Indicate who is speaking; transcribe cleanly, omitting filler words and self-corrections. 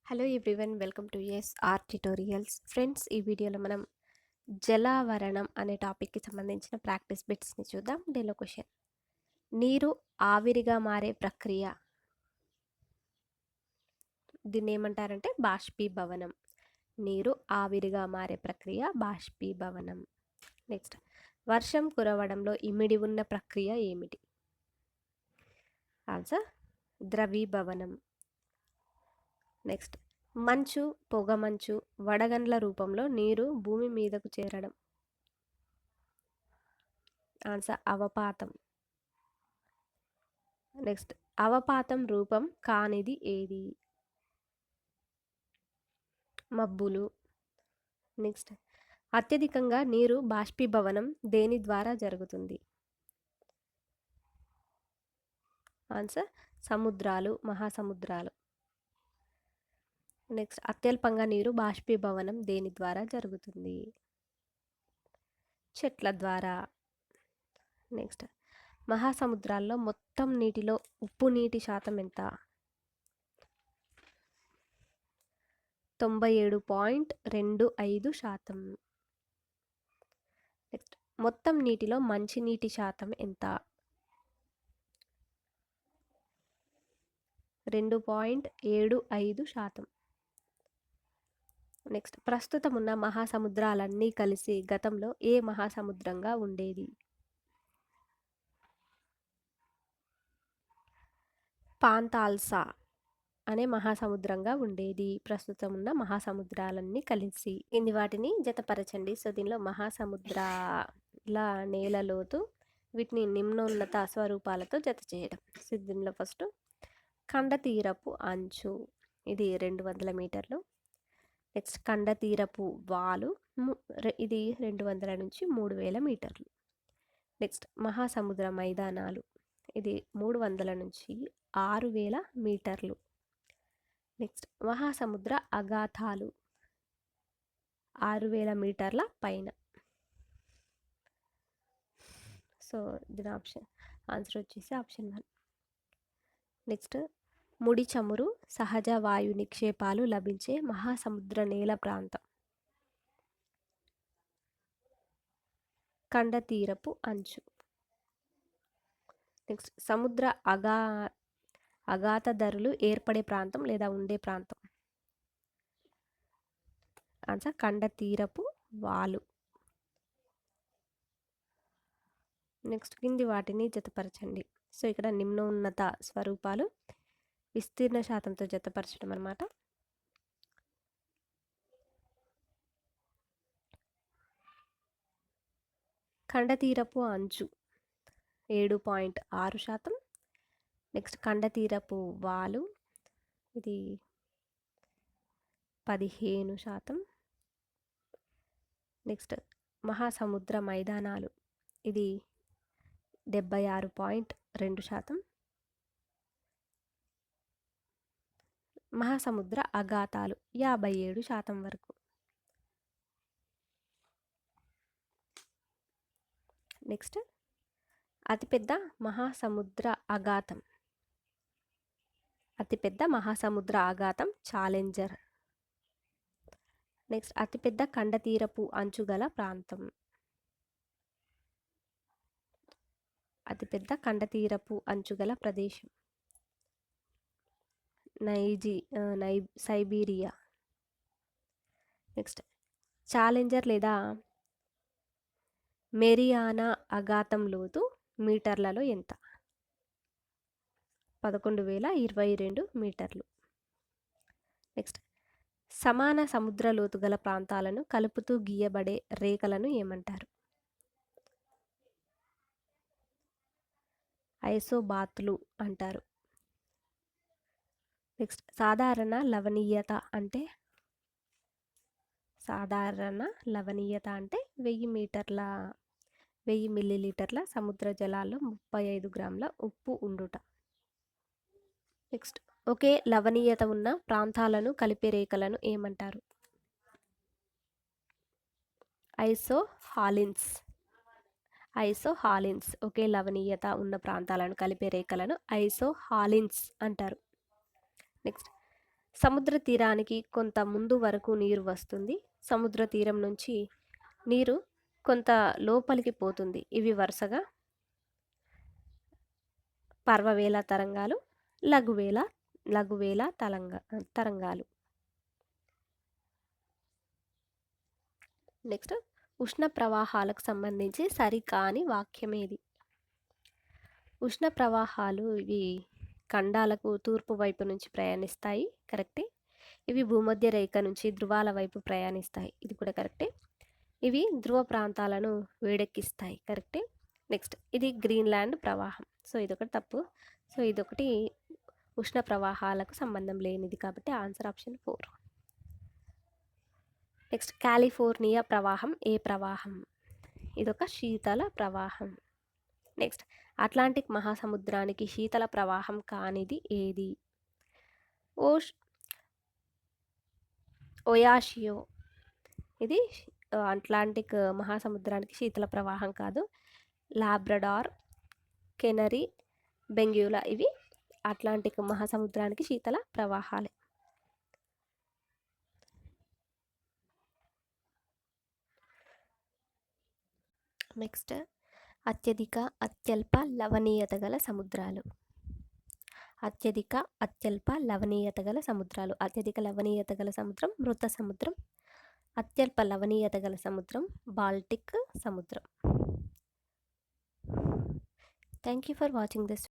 Speaker 1: Hello everyone, welcome to are tutorials. Friends, ఈ వీడియోలో మనం జలావరణం అనే టాపిక్కి సంబంధించిన ప్రాక్టీస్ బిట్స్ని చూద్దాం. దీనిలో క్వశ్చన్: నీరు ఆవిరిగా మారే ప్రక్రియ, దీన్ని ఏమంటారంటే బాష్పీభవనం. నీరు ఆవిరిగా మారే ప్రక్రియ బాష్పీభవనం. నెక్స్ట్, వర్షం కురవడంలో ఇమిడి ఉన్న ప్రక్రియ ఏమిటి? ఆన్సర్ ద్రవీభవనం. నెక్స్ట్, మంచు, పొగమంచు, వడగండ్ల రూపంలో నీరు భూమి మీదకు చేరడం. ఆన్సర్ అవపాతం. నెక్స్ట్, అవపాతం రూపం కానిది ఏది? మబ్బులు. నెక్స్ట్, అత్యధికంగా నీరు బాష్పీభవనం దేని ద్వారా జరుగుతుంది? ఆన్సర్ సముద్రాలు, మహాసముద్రాలు. నెక్స్ట్, అత్యల్పంగా నీరు బాష్పీభవనం దేని ద్వారా జరుగుతుంది? చెట్ల ద్వారా. నెక్స్ట్, మహాసముద్రాల్లో మొత్తం నీటిలో ఉప్పు నీటి శాతం ఎంత? 97.25%. నెక్స్ట్, మొత్తం నీటిలో మంచినీటి శాతం ఎంత? 2.75%. నెక్స్ట్, ప్రస్తుతం ఉన్న మహాసముద్రాలన్నీ కలిసి గతంలో ఏ మహాసముద్రంగా ఉండేది? పాంతాల్సా అనే మహాసముద్రంగా ఉండేది. ప్రస్తుతం ఉన్న మహాసముద్రాలన్నీ కలిసి ఇన్ని వాటిని జతపరచండి. సో దీనిలో మహాసముద్రాల నేలలోతు, వీటిని నిమ్నోన్నత స్వరూపాలతో జత చేయడం. సో దీనిలో ఫస్ట్ ఖండతీరపు అంచు, ఇది 200 మీటర్లు. నెక్స్ట్, ఖండతీరపు వాలు, ఇది 200 నుంచి 3000 మీటర్లు. నెక్స్ట్, మహాసముద్ర మైదానాలు, ఇది 300 నుంచి 6000 మీటర్లు. నెక్స్ట్, మహాసముద్ర అగాథాలు 6000 మీటర్ల పైన. సో దీని ఆన్సర్ వచ్చేసి ఆప్షన్ 1. నెక్స్ట్, ముడి చమురు, సహజ వాయు నిక్షేపాలు లభించే మహాసముద్ర నేల ప్రాంతం. ఖండతీరపు అంచు. నెక్స్ట్, సముద్ర అగాధ ధరలు ఏర్పడే ప్రాంతం లేదా ఉండే ప్రాంతం. ఆన్సర్ ఖండతీరపు వాలు. నెక్స్ట్, కింది వాటిని జతపరచండి. సో ఇక్కడ నిమ్నోన్నత స్వరూపాలు విస్తీర్ణ శాతంతో జతపరచడం అన్నమాట. ఖండతీరపు అంచు 7.6%. నెక్స్ట్, ఖండతీరపు వాలు, ఇది 15%. నెక్స్ట్, మహాసముద్ర మైదానాలు, ఇది 76.2%. మహాసముద్ర అగాథాలు 57% వరకు. నెక్స్ట్, అతిపెద్ద మహాసముద్ర అగాథం, ఛాలెంజర్. నెక్స్ట్, అతిపెద్ద ఖండతీరపు అంచు గల ప్రాంతం, ప్రదేశం సైబీరియా. నెక్స్ట్, ఛాలెంజర్ లేదా మెరియానా అగాథం లోతు మీటర్లలో ఎంత? 11,022 మీటర్లు. నెక్స్ట్, సమాన సముద్ర లోతు గల ప్రాంతాలను కలుపుతూ గీయబడే రేఖలను ఏమంటారు? ఐసోబాత్లు అంటారు. నెక్స్ట్, సాధారణ లవణీయత అంటే 1000 మిల్లీలీటర్ల సముద్ర జలాల్లో 35 గ్రాముల ఉప్పు ఉండుట. నెక్స్ట్, ఒకే లవణీయత ఉన్న ప్రాంతాలను కలిపే రేఖలను ఏమంటారు? ఐసోహాలిన్స్. ఒకే లవణీయత ఉన్న ప్రాంతాలను కలిపే రేఖలను ఐసోహాలిన్స్ అంటారు. నెక్స్ట్, సముద్ర తీరానికి కొంత ముందు వరకు నీరు వస్తుంది. సముద్ర తీరం నుంచి నీరు కొంత లోపలికి పోతుంది. ఇవి వరుసగా పర్వవేల తరంగాలు, లఘువేల లఘువేల తరంగాలు. నెక్స్ట్, ఉష్ణ ప్రవాహాలకు సంబంధించి సరికాని వాక్యం ఏది? ఉష్ణ ప్రవాహాలు ఇవి ఖండాలకు తూర్పు వైపు నుంచి ప్రయాణిస్తాయి, కరెక్టే. ఇవి భూమధ్య రేఖ నుంచి ధృవాల వైపు ప్రయాణిస్తాయి, ఇది కూడా కరెక్టే. ఇవి ధ్రువ ప్రాంతాలను వేడెక్కిస్తాయి, కరెక్టే. నెక్స్ట్, ఇది గ్రీన్లాండ్ ప్రవాహం, సో ఇదొకటి తప్పు. సో ఇదొకటి ఉష్ణ ప్రవాహాలకు సంబంధం లేనిది కాబట్టి ఆన్సర్ ఆప్షన్ 4. నెక్స్ట్, కాలిఫోర్నియా ప్రవాహం ఏ ప్రవాహం? ఇదొక శీతల ప్రవాహం. నెక్స్ట్, అట్లాంటిక్ మహాసముద్రానికి శీతల ప్రవాహం కానిది ఏది? ఒయాషియో. ఇది అట్లాంటిక్ మహాసముద్రానికి శీతల ప్రవాహం కాదు. లాబ్రడార్, కెనరీ, బెంగ్యూలా ఇవి అట్లాంటిక్ మహాసముద్రానికి శీతల ప్రవాహాలే. నెక్స్ట్, అత్యధిక అత్యల్ప లవణీయత గల సముద్రాలు. అత్యధిక అత్యల్ప లవణీయత గల సముద్రాలు. అత్యధిక లవణీయత గల సముద్రం మృత సముద్రం. అత్యల్ప లవణీయత గల సముద్రం బాల్టిక్ సముద్రం. Thank you for watching this